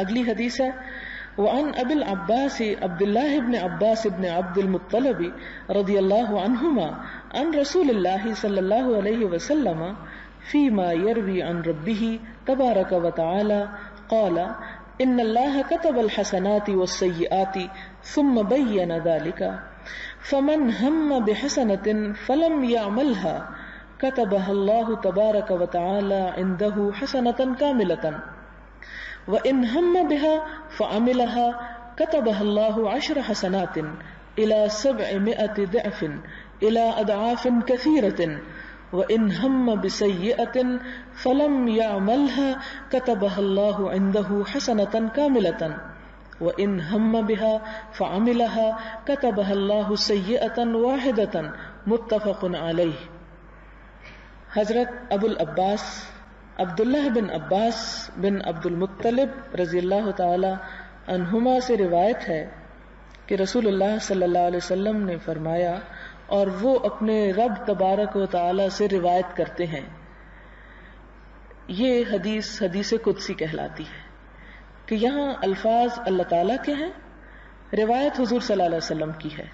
اگلی حدیث ہے وعن ابی العباس عبد اللہ بن عباس بن عبد المطلب رضی اللہ عنہما عن رسول اللہ صلی اللہ علیہ وسلم فيما يروي عن ربه تبارك وتعالى قال ان الله كتب الحسنات والسيئات ثم بين ذلك فمن هم بحسنة فلم يعملها كتبها الله تبارك وتعالى عنده حسنة كاملة وإن هم بها فعملها كتبها الله 10 حسنات إلى 700 ضعف إلى أضعاف كثيرة وإن هم بسيئة فلم يعملها كتبها الله عنده حسنة كاملة وإن هم بها فعملها كتبها الله سيئة واحدة متفق عليه. حضرت ابو العباس عبداللہ بن عباس بن عبد المطلب رضی اللہ تعالی عنہما سے روایت ہے کہ رسول اللہ صلی اللہ علیہ وسلم نے فرمایا، اور وہ اپنے رب تبارک و تعالی سے روایت کرتے ہیں. یہ حدیث قدسی کہلاتی ہے کہ یہاں الفاظ اللہ تعالیٰ کے ہیں، روایت حضور صلی اللہ علیہ وسلم کی ہے،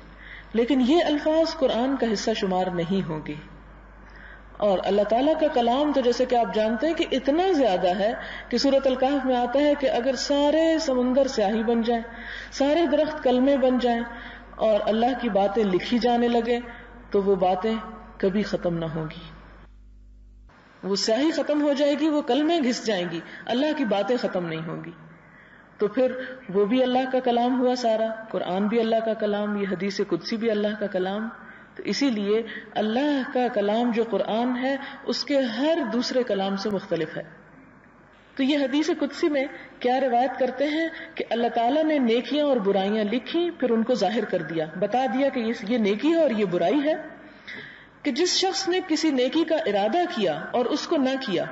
لیکن یہ الفاظ قرآن کا حصہ شمار نہیں ہوں گے. اور اللہ تعالیٰ کا کلام تو جیسے کہ آپ جانتے ہیں کہ اتنا زیادہ ہے کہ سورۃ الکہف میں آتا ہے کہ اگر سارے سمندر سیاہی بن جائیں، سارے درخت کلمے بن جائیں اور اللہ کی باتیں لکھی جانے لگے تو وہ باتیں کبھی ختم نہ ہوں گی. وہ سیاہی ختم ہو جائے گی، وہ کلمے گھس جائیں گی، اللہ کی باتیں ختم نہیں ہوں گی. تو پھر وہ بھی اللہ کا کلام ہوا سارا، قرآن بھی اللہ کا کلام، یہ حدیث قدسی بھی اللہ کا کلام. تو اسی لیے اللہ کا کلام جو قرآن ہے اس کے ہر دوسرے کلام سے مختلف ہے. تو یہ حدیث قدسی میں کیا روایت کرتے ہیں کہ اللہ تعالیٰ نے نیکیاں اور برائیاں لکھی، پھر ان کو ظاہر کر دیا، بتا دیا کہ یہ نیکی ہے اور یہ برائی ہے. کہ جس شخص نے کسی نیکی کا ارادہ کیا اور اس کو نہ کیا،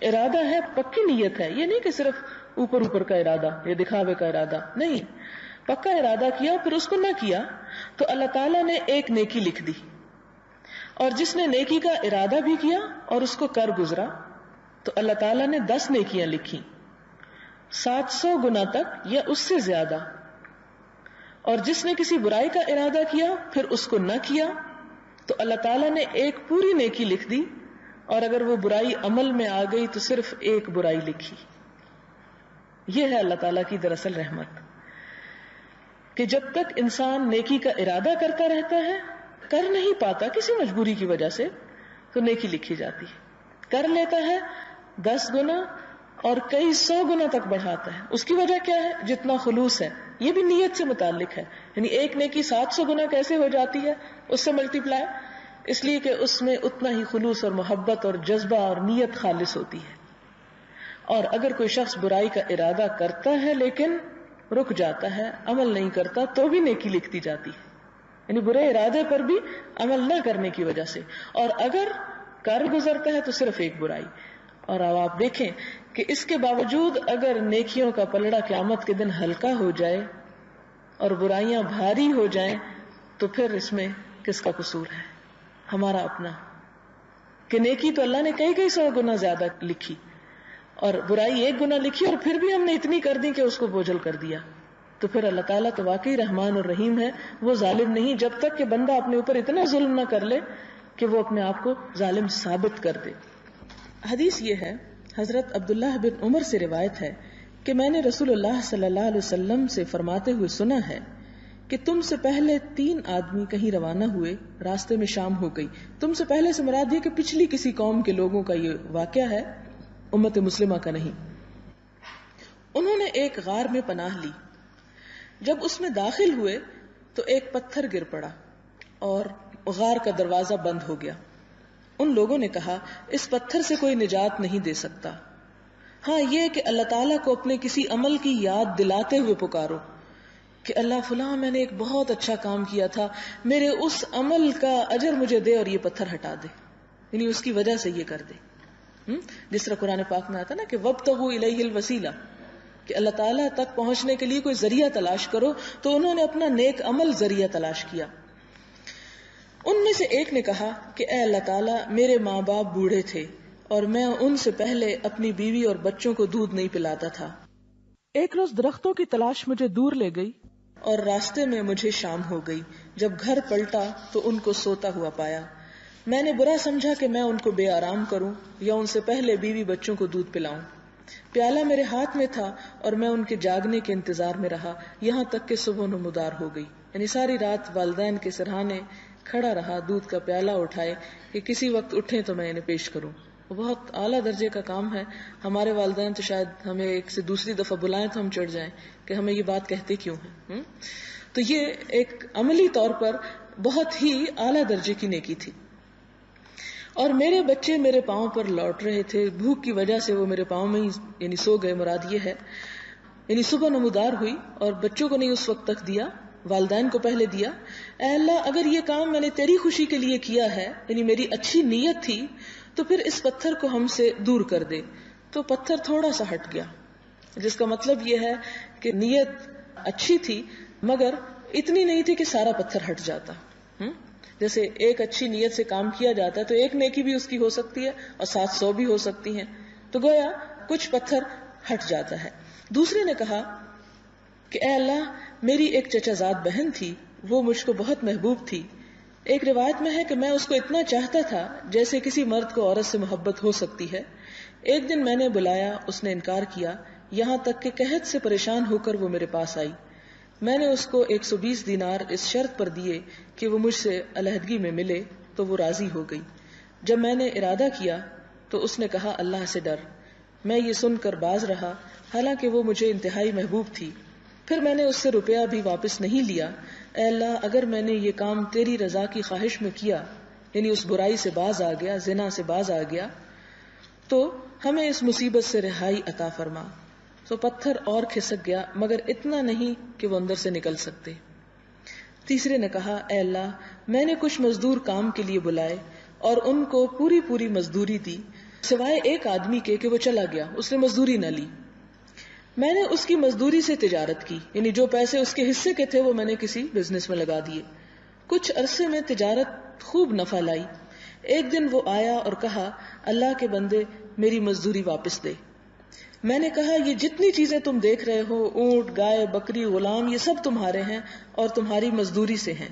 ارادہ ہے پکی نیت ہے، یہ نہیں کہ صرف اوپر کا ارادہ یا دکھاوے کا ارادہ، نہیں، پکا ارادہ کیا پھر اس کو نہ کیا تو اللہ تعالیٰ نے ایک نیکی لکھ دی. اور جس نے نیکی کا ارادہ بھی کیا اور اس کو کر گزرا تو اللہ تعالیٰ نے 10 نیکیاں لکھی، 700 گنا تک یا اس سے زیادہ. اور جس نے کسی برائی کا ارادہ کیا پھر اس کو نہ کیا تو اللہ تعالیٰ نے ایک پوری نیکی لکھ دی، اور اگر وہ برائی عمل میں آ گئی تو صرف ایک برائی لکھی. یہ ہے اللہ تعالیٰ کی دراصل رحمت کہ جب تک انسان نیکی کا ارادہ کرتا رہتا ہے، کر نہیں پاتا کسی مجبوری کی وجہ سے، تو نیکی لکھی جاتی ہے. کر لیتا ہے 10 گنا اور کئی 100 گنا تک بڑھاتا ہے. اس کی وجہ کیا ہے؟ جتنا خلوص ہے. یہ بھی نیت سے متعلق ہے، یعنی ایک نیکی 700 گنا کیسے ہو جاتی ہے اس سے ملٹی پلائی، اس لیے کہ اس میں اتنا ہی خلوص اور محبت اور جذبہ اور نیت خالص ہوتی ہے. اور اگر کوئی شخص برائی کا ارادہ کرتا ہے لیکن رک جاتا ہے، عمل نہیں کرتا، تو بھی نیکی لکھتی جاتی ہے، یعنی برے ارادے پر بھی عمل نہ کرنے کی وجہ سے. اور اگر کر گزرتا ہے تو صرف ایک برائی. اور اب آپ دیکھیں کہ اس کے باوجود اگر نیکیوں کا پلڑا قیامت کے دن ہلکا ہو جائے اور برائیاں بھاری ہو جائیں تو پھر اس میں کس کا قصور ہے؟ ہمارا اپنا. کہ نیکی تو اللہ نے کئی 100 گنا زیادہ لکھی اور برائی 1 گنا لکھی، اور پھر بھی ہم نے اتنی کر دی کہ اس کو بوجھل کر دیا. تو پھر اللہ تعالیٰ تو واقعی رحمان اور رحیم ہے، وہ ظالم نہیں جب تک کہ بندہ اپنے اوپر اتنا ظلم نہ کر لے کہ وہ اپنے آپ کو ظالم ثابت کر دے. حدیث یہ ہے، حضرت عبداللہ بن عمر سے روایت ہے کہ میں نے رسول اللہ صلی اللہ علیہ وسلم سے فرماتے ہوئے سنا ہے کہ تم سے پہلے 3 آدمی کہیں روانہ ہوئے، راستے میں شام ہو گئی. تم سے پہلے سے مراد یہ کہ پچھلی کسی قوم کے لوگوں کا یہ واقعہ ہے، امت مسلمہ کا نہیں. انہوں نے ایک غار میں پناہ لی. جب اس میں داخل ہوئے تو ایک پتھر گر پڑا اور غار کا دروازہ بند ہو گیا. ان لوگوں نے کہا اس پتھر سے کوئی نجات نہیں دے سکتا، ہاں یہ کہ اللہ تعالیٰ کو اپنے کسی عمل کی یاد دلاتے ہوئے پکارو کہ اللہ فلاں میں نے ایک بہت اچھا کام کیا تھا، میرے اس عمل کا اجر مجھے دے اور یہ پتھر ہٹا دے، یعنی اس کی وجہ سے یہ کر دے. جس طرح قرآن پاک میں آتا نا کہ وابتغوا الیہ الوسیلہ، کہ اللہ تعالیٰ تک پہنچنے کے لیے کوئی ذریعہ تلاش کرو، تو انہوں نے اپنا نیک عمل ذریعہ تلاش کیا. ان میں سے ایک نے کہا کہ اے اللہ تعالیٰ میرے ماں باپ بوڑھے تھے اور میں ان سے پہلے اپنی بیوی اور بچوں کو دودھ نہیں پلاتا تھا. ایک روز درختوں کی تلاش مجھے دور لے گئی اور راستے میں مجھے شام ہو گئی. جب گھر پلٹا تو ان کو سوتا ہوا پایا. میں نے برا سمجھا کہ میں ان کو بے آرام کروں یا ان سے پہلے بیوی بچوں کو دودھ پلاؤں. پیالہ میرے ہاتھ میں تھا اور میں ان کے جاگنے کے انتظار میں رہا یہاں تک کہ صبح نمودار ہو گئی. یعنی ساری رات والدین کے سرہانے کھڑا رہا دودھ کا پیالہ اٹھائے کہ کسی وقت اٹھیں تو میں انہیں پیش کروں. بہت اعلیٰ درجے کا کام ہے. ہمارے والدین تو شاید ہمیں ایک سے دوسری دفعہ بلائیں تو ہم چڑھ جائیں کہ ہمیں یہ بات کہتے کیوں ہیں. تو یہ ایک عملی طور پر بہت ہی اعلیٰ درجے کی نیکی تھی. اور میرے بچے میرے پاؤں پر لوٹ رہے تھے. بھوک کی وجہ سے وہ میرے پاؤں میں ہی یعنی سو گئے. مراد یہ ہے یعنی صبح نمودار ہوئی اور بچوں کو نہیں اس وقت تک دیا, والدین کو پہلے دیا. اے اللہ اگر یہ کام میں نے تیری خوشی کے لیے کیا ہے یعنی میری اچھی نیت تھی تو پھر اس پتھر کو ہم سے دور کر دے. تو پتھر تھوڑا سا ہٹ گیا, جس کا مطلب یہ ہے کہ نیت اچھی تھی مگر اتنی نہیں تھی کہ سارا پتھر ہٹ جاتا. جیسے ایک اچھی نیت سے کام کیا جاتا ہے تو ایک نیکی بھی اس کی ہو سکتی ہے اور 700 بھی ہو سکتی ہیں. تو گویا کچھ پتھر ہٹ جاتا ہے. دوسرے نے کہا کہ اے اللہ میری ایک چچا زاد بہن تھی, وہ مجھ کو بہت محبوب تھی. ایک روایت میں ہے کہ میں اس کو اتنا چاہتا تھا جیسے کسی مرد کو عورت سے محبت ہو سکتی ہے. ایک دن میں نے بلایا, اس نے انکار کیا, یہاں تک کہ قحط سے پریشان ہو کر وہ میرے پاس آئی. میں نے اس کو 120 دینار اس شرط پر دیے کہ وہ مجھ سے علیحدگی میں ملے تو وہ راضی ہو گئی. جب میں نے ارادہ کیا تو اس نے کہا اللہ سے ڈر. میں یہ سن کر باز رہا حالانکہ وہ مجھے انتہائی محبوب تھی. پھر میں نے اس سے روپیہ بھی واپس نہیں لیا. اے اللہ اگر میں نے یہ کام تیری رضا کی خواہش میں کیا یعنی اس برائی سے باز آ گیا, زنا سے باز آ گیا, تو ہمیں اس مصیبت سے رہائی عطا فرما. تو پتھر اور کھسک گیا مگر اتنا نہیں کہ وہ اندر سے نکل سکتے. تیسرے نے کہا اے اللہ میں نے کچھ مزدور کام کے لیے بلائے اور ان کو پوری پوری مزدوری دی سوائے ایک آدمی کے کہ وہ چلا گیا, اس نے مزدوری نہ لی. میں نے اس کی مزدوری سے تجارت کی یعنی جو پیسے اس کے حصے کے تھے وہ میں نے کسی بزنس میں لگا دیے. کچھ عرصے میں تجارت خوب نفع لائی. ایک دن وہ آیا اور کہا اللہ کے بندے میری مزدوری واپس دے. میں نے کہا یہ جتنی چیزیں تم دیکھ رہے ہو, اونٹ, گائے, بکری, غلام, یہ سب تمہارے ہیں اور تمہاری مزدوری سے ہیں.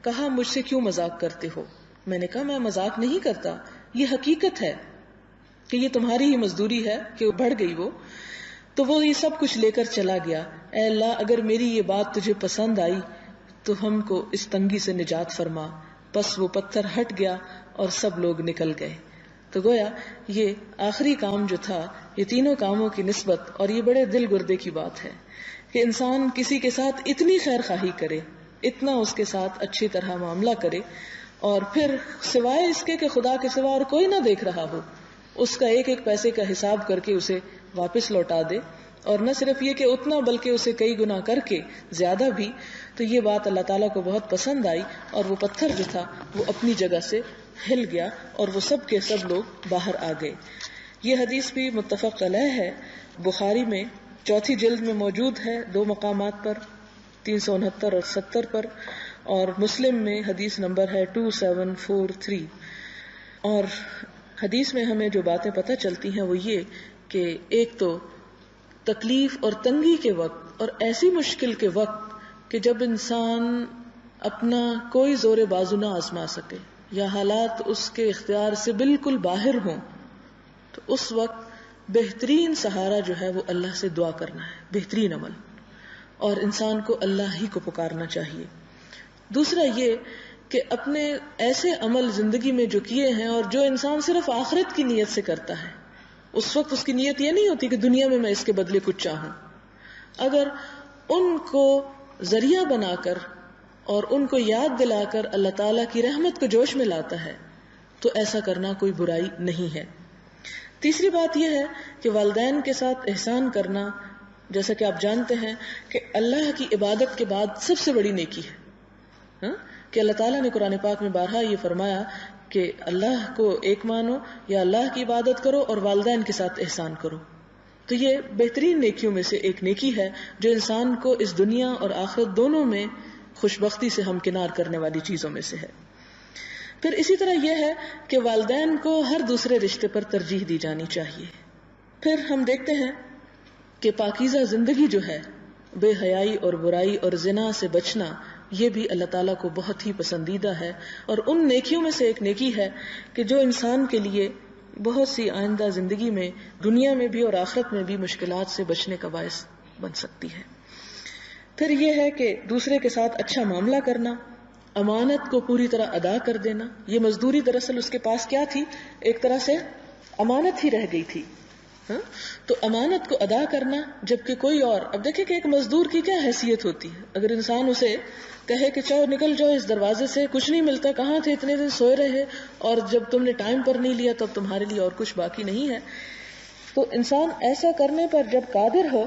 کہا مجھ سے کیوں مذاق کرتے ہو؟ میں نے کہا میں مذاق نہیں کرتا, یہ حقیقت ہے کہ یہ تمہاری ہی مزدوری ہے کہ بڑھ گئی وہ. تو وہ یہ سب کچھ لے کر چلا گیا. اے اللہ اگر میری یہ بات تجھے پسند آئی تو ہم کو اس تنگی سے نجات فرما. بس وہ پتھر ہٹ گیا اور سب لوگ نکل گئے. تو گویا یہ آخری کام جو تھا, یہ تینوں کاموں کی نسبت, اور یہ بڑے دل گردے کی بات ہے کہ انسان کسی کے ساتھ اتنی خیر خواہی کرے, اتنا اس کے ساتھ اچھی طرح معاملہ کرے, اور پھر سوائے اس کے کہ خدا کے سوا اور کوئی نہ دیکھ رہا ہو اس کا ایک ایک پیسے کا حساب کر کے اسے واپس لوٹا دے. اور نہ صرف یہ کہ اتنا بلکہ اسے کئی گنا کر کے زیادہ بھی. تو یہ بات اللہ تعالیٰ کو بہت پسند آئی اور وہ پتھر جو تھا وہ اپنی جگہ سے ہل گیا اور وہ سب کے سب لوگ باہر آ گئے. یہ حدیث بھی متفق علیہ ہے, بخاری میں 4 جلد میں موجود ہے 2 مقامات پر 369 اور 70 پر, اور مسلم میں حدیث نمبر ہے 2743. اور حدیث میں ہمیں جو باتیں پتہ چلتی ہیں وہ یہ کہ ایک تو تکلیف اور تنگی کے وقت اور ایسی مشکل کے وقت کہ جب انسان اپنا کوئی زور بازو نہ آزما سکے یا حالات اس کے اختیار سے بالکل باہر ہوں, تو اس وقت بہترین سہارا جو ہے وہ اللہ سے دعا کرنا ہے, بہترین عمل, اور انسان کو اللہ ہی کو پکارنا چاہیے. دوسرا یہ کہ اپنے ایسے عمل زندگی میں جو کیے ہیں اور جو انسان صرف آخرت کی نیت سے کرتا ہے, اس وقت اس کی نیت یہ نہیں ہوتی کہ دنیا میں اس کے بدلے کچھ چاہوں. اگر ان کو ذریعہ بنا کر اور ان کو یاد دلا کر اللہ تعالیٰ کی رحمت کو جوش میں لاتا ہے تو ایسا کرنا کوئی برائی نہیں ہے. تیسری بات یہ ہے کہ والدین کے ساتھ احسان کرنا, جیسا کہ آپ جانتے ہیں کہ اللہ کی عبادت کے بعد سب سے بڑی نیکی ہے, کہ اللہ تعالیٰ نے قرآن پاک میں بارہا یہ فرمایا کہ اللہ کو ایک مانو یا اللہ کی عبادت کرو اور والدین کے ساتھ احسان کرو. تو یہ بہترین نیکیوں میں سے ایک نیکی ہے جو انسان کو اس دنیا اور آخرت دونوں میں خوشبختی سے ہمکنار کرنے والی چیزوں میں سے ہے. پھر اسی طرح یہ ہے کہ والدین کو ہر دوسرے رشتے پر ترجیح دی جانی چاہیے. پھر ہم دیکھتے ہیں کہ پاکیزہ زندگی جو ہے، بے حیائی اور برائی اور زنا سے بچنا، یہ بھی اللہ تعالیٰ کو بہت ہی پسندیدہ ہے، اور ان نیکیوں میں سے ایک نیکی ہے کہ جو انسان کے لیے بہت سی آئندہ زندگی میں، دنیا میں بھی اور آخرت میں بھی مشکلات سے بچنے کا باعث بن سکتی ہے۔ پھر یہ ہے کہ دوسرے کے ساتھ اچھا معاملہ کرنا، امانت کو پوری طرح ادا کر دینا۔ یہ مزدوری دراصل اس کے پاس کیا تھی؟ ایک طرح سے امانت ہی رہ گئی تھی، ہاں؟ تو امانت کو ادا کرنا، جبکہ کوئی اور، اب دیکھیں کہ ایک مزدور کی کیا حیثیت ہوتی ہے۔ اگر انسان اسے کہے کہ چاہو نکل جاؤ اس دروازے سے، کچھ نہیں ملتا، کہاں تھے اتنے دن، سوئے رہے، اور جب تم نے ٹائم پر نہیں لیا تب تمہارے لیے اور کچھ باقی نہیں ہے۔ تو انسان ایسا کرنے پر جب قادر ہو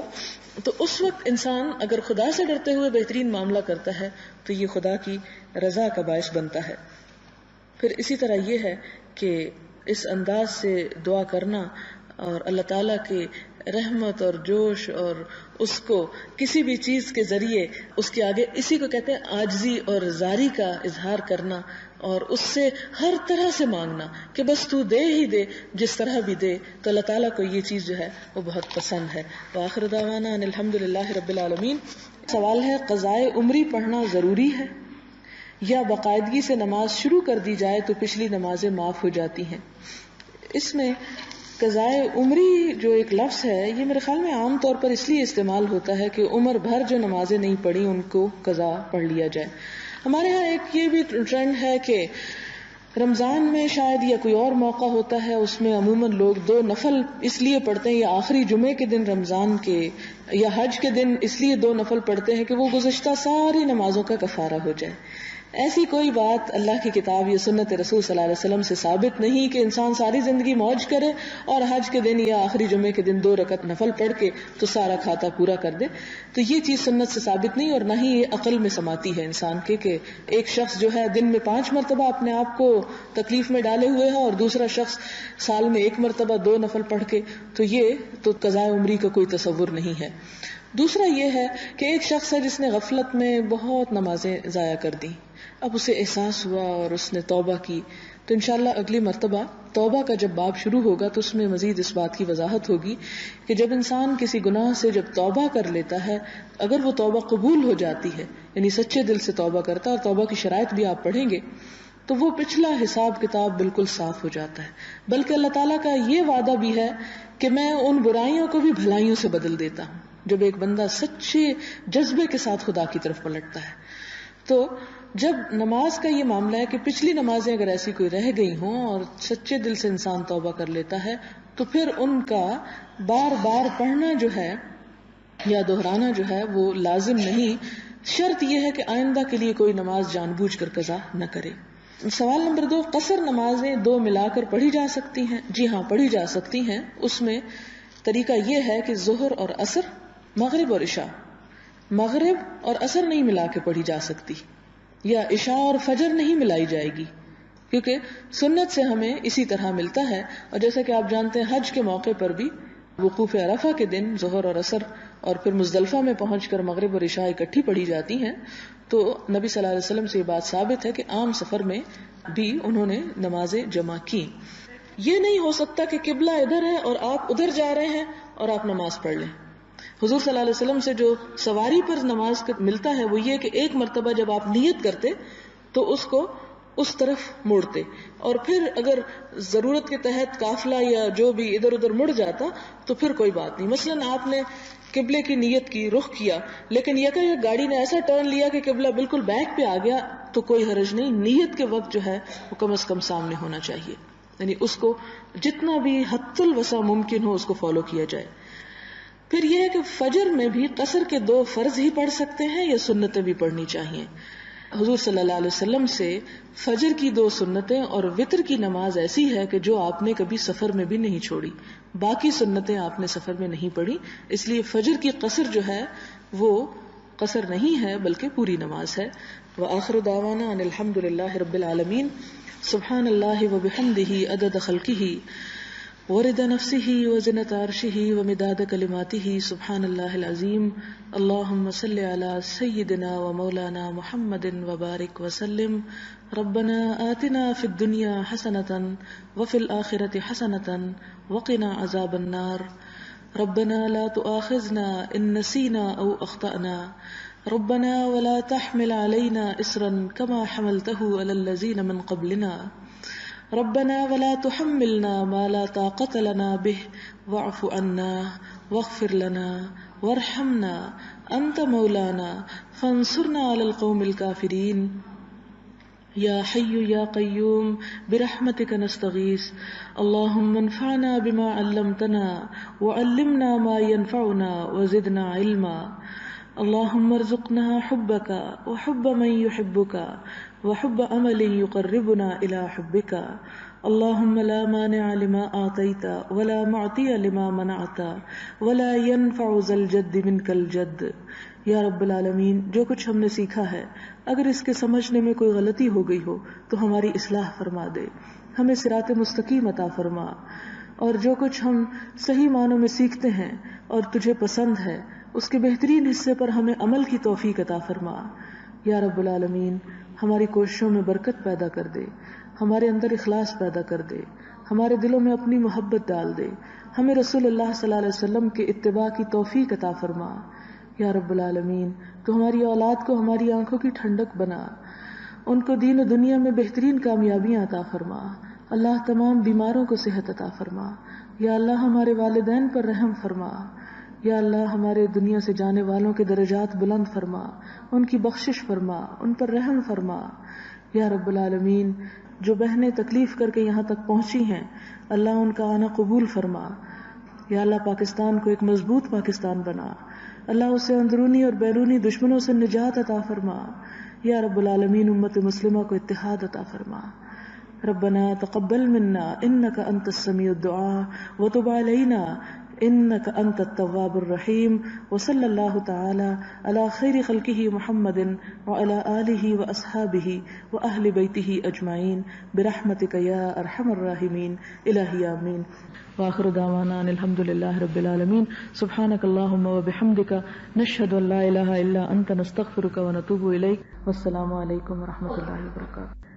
تو اس وقت انسان اگر خدا سے ڈرتے ہوئے بہترین معاملہ کرتا ہے تو یہ خدا کی رضا کا باعث بنتا ہے۔ پھر اسی طرح یہ ہے کہ اس انداز سے دعا کرنا اور اللہ تعالیٰ کے رحمت اور جوش اور اس کو کسی بھی چیز کے ذریعے اس کے آگے، اسی کو کہتے ہیں عاجزی اور زاری کا اظہار کرنا، اور اس سے ہر طرح سے مانگنا کہ بس تو دے ہی دے، جس طرح بھی دے، تو اللہ تعالیٰ کو یہ چیز جو ہے وہ بہت پسند ہے۔ وآخر دعوانا ان الحمدللہ رب العالمین۔ سوال ہے قضائے عمری پڑھنا ضروری ہے یا باقاعدگی سے نماز شروع کر دی جائے تو پچھلی نمازیں معاف ہو جاتی ہیں؟ اس میں قضائے عمری جو ایک لفظ ہے، یہ میرے خیال میں عام طور پر اس لیے استعمال ہوتا ہے کہ عمر بھر جو نمازیں نہیں پڑھی ان کو قضا پڑھ لیا جائے۔ ہمارے ہاں ایک یہ بھی ٹرینڈ ہے کہ رمضان میں شاید یا کوئی اور موقع ہوتا ہے، اس میں عموماً لوگ 2 نفل اس لیے پڑھتے ہیں، یا آخری جمعے کے دن رمضان کے یا حج کے دن اس لیے 2 نفل پڑھتے ہیں کہ وہ گزشتہ ساری نمازوں کا کفارہ ہو جائے۔ ایسی کوئی بات اللہ کی کتاب یا سنت رسول صلی اللہ علیہ وسلم سے ثابت نہیں کہ انسان ساری زندگی موج کرے اور حج کے دن یا آخری جمعے کے دن 2 رکعت نفل پڑھ کے تو سارا کھاتا پورا کر دے۔ تو یہ چیز سنت سے ثابت نہیں، اور نہ ہی یہ عقل میں سماتی ہے انسان کے کہ ایک شخص جو ہے دن میں 5 مرتبہ اپنے آپ کو تکلیف میں ڈالے ہوئے ہے اور دوسرا شخص سال میں 1 مرتبہ 2 نفل پڑھ کے، تو یہ تو قضاء عمری کا کوئی تصور نہیں ہے۔ دوسرا یہ ہے کہ ایک شخص ہے جس نے غفلت میں بہت نمازیں ضائع کر دی، اب اسے احساس ہوا اور اس نے توبہ کی، تو انشاءاللہ اگلی مرتبہ توبہ کا جب باب شروع ہوگا تو اس میں مزید اس بات کی وضاحت ہوگی کہ جب انسان کسی گناہ سے جب توبہ کر لیتا ہے، اگر وہ توبہ قبول ہو جاتی ہے، یعنی سچے دل سے توبہ کرتا ہے، اور توبہ کی شرائط بھی آپ پڑھیں گے، تو وہ پچھلا حساب کتاب بالکل صاف ہو جاتا ہے۔ بلکہ اللہ تعالیٰ کا یہ وعدہ بھی ہے کہ میں ان برائیوں کو بھی بھلائیوں سے بدل دیتا ہوں، جب ایک بندہ سچے جذبے کے ساتھ خدا کی طرف پلٹتا ہے۔ تو جب نماز کا یہ معاملہ ہے کہ پچھلی نمازیں اگر ایسی کوئی رہ گئی ہوں اور سچے دل سے انسان توبہ کر لیتا ہے تو پھر ان کا بار بار پڑھنا جو ہے یا دہرانا جو ہے وہ لازم نہیں، شرط یہ ہے کہ آئندہ کے لیے کوئی نماز جان بوجھ کر قضا نہ کرے۔ سوال نمبر 2، قصر نمازیں 2 ملا کر پڑھی جا سکتی ہیں؟ جی ہاں، پڑھی جا سکتی ہیں۔ اس میں طریقہ یہ ہے کہ ظہر اور عصر، مغرب اور عشاء، مغرب اور عصر نہیں ملا کے پڑھی جا سکتی، یا عشاء اور فجر نہیں ملائی جائے گی، کیونکہ سنت سے ہمیں اسی طرح ملتا ہے۔ اور جیسا کہ آپ جانتے ہیں حج کے موقع پر بھی وقوف عرفہ کے دن ظہر اور عصر اور پھر مزدلفہ میں پہنچ کر مغرب اور عشاء اکٹھی پڑھی جاتی ہیں، تو نبی صلی اللہ علیہ وسلم سے یہ بات ثابت ہے کہ عام سفر میں بھی انہوں نے نمازیں جمع کی۔ یہ نہیں ہو سکتا کہ قبلہ ادھر ہے اور آپ ادھر جا رہے ہیں اور آپ نماز پڑھ لیں۔ حضور صلی اللہ علیہ وسلم سے جو سواری پر نماز ملتا ہے وہ یہ کہ ایک مرتبہ جب آپ نیت کرتے تو اس کو اس طرف موڑتے، اور پھر اگر ضرورت کے تحت قافلہ یا جو بھی ادھر ادھر مڑ جاتا تو پھر کوئی بات نہیں۔ مثلاً آپ نے قبلے کی نیت کی، رخ کیا، لیکن یکایک گاڑی نے ایسا ٹرن لیا کہ قبلہ بالکل بیک پہ آ گیا تو کوئی حرج نہیں، نیت کے وقت جو ہے وہ کم از کم سامنے ہونا چاہیے، یعنی اس کو جتنا بھی حد الوسع ممکن ہو اس کو فالو کیا جائے۔ پھر یہ ہے کہ فجر میں بھی قصر کے 2 فرض ہی پڑھ سکتے ہیں یا سنتیں بھی پڑھنی چاہیے؟ حضور صلی اللہ علیہ وسلم سے فجر کی 2 سنتیں اور وتر کی نماز ایسی ہے کہ جو آپ نے کبھی سفر میں بھی نہیں چھوڑی، باقی سنتیں آپ نے سفر میں نہیں پڑھی، اس لیے فجر کی قصر جو ہے وہ قصر نہیں ہے بلکہ پوری نماز ہے۔ وآخر دعوانا ان الحمدللہ رب العالمین۔ سبحان اللہ وبحمدہ عدد خلقہ ورد نفسه وزنة عرشه ومداد كلماته سبحان الله العظيم اللهم صل على سيدنا ومولانا محمد وبارك وسلم ربنا آتنا في الدنيا حسنة وفي الآخرة حسنة وقنا عذاب النار ربنا لا تؤاخذنا إن نسينا أو أخطأنا ربنا ولا تحمل علينا إصرا كما حملته على الذين من قبلنا ربنا ولا تحملنا ما لا طاقة لنا به واعف عنا واغفر لنا وارحمنا أنت مولانا فانصرنا على القوم الكافرين یا حی یا قیوم برحمتک نستغیث اللهم انفعنا بما علمتنا وعلمنا ما ينفعنا وزدنا علما اللهم ارزقنا حبك وحب من يحبك وحب عمل يقربنا الى حبك اللهم لا مانع لما اعطيت ولا معطي لما منعت ولا ينفع ذا الجد منك الجد یا رب العالمین، جو کچھ ہم نے سیکھا ہے اگر اس کے سمجھنے میں کوئی غلطی ہو گئی ہو تو ہماری اصلاح فرما دے، ہمیں صراط مستقیم عطا فرما، اور جو کچھ ہم صحیح معنوں میں سیکھتے ہیں اور تجھے پسند ہے اس کے بہترین حصے پر ہمیں عمل کی توفیق عطا فرما۔ یا رب العالمین، ہماری کوششوں میں برکت پیدا کر دے، ہمارے اندر اخلاص پیدا کر دے، ہمارے دلوں میں اپنی محبت ڈال دے، ہمیں رسول اللہ صلی اللہ علیہ وسلم کے اتباع کی توفیق عطا فرما۔ یا رب العالمین، تو ہماری اولاد کو ہماری آنکھوں کی ٹھنڈک بنا، ان کو دین و دنیا میں بہترین کامیابیاں عطا فرما۔ اللہ تمام بیماروں کو صحت عطا فرما۔ یا اللہ ہمارے والدین پر رحم فرما۔ یا اللہ ہمارے دنیا سے جانے والوں کے درجات بلند فرما، ان کی بخشش فرما، ان پر رحم فرما۔ یا رب العالمین، جو بہنیں تکلیف کر کے یہاں تک پہنچی ہیں اللہ ان کا آنا قبول فرما۔ یا اللہ پاکستان کو ایک مضبوط پاکستان بنا، اللہ اسے اندرونی اور بیرونی دشمنوں سے نجات عطا فرما۔ یا رب العالمین، امت مسلمہ کو اتحاد عطا فرما۔ ربنا تقبل منا انك انت السميع الدعاء وتب علينا انك انت التواب الرحيم وصلى الله تعالى على خير خلقه محمد وعلى آله واصحابه واهل بيته اجمعين برحمتك يا ارحم الراحمين الہی آمین۔ وآخر دعوانا ان الحمد للہ رب العالمین۔ سبحانک اللہم وبحمدک نشہد ان لا الہ الا انت نستغفرک ونتوب الیک۔ والسلام علیکم ورحمۃ اللہ وبرکاتہ۔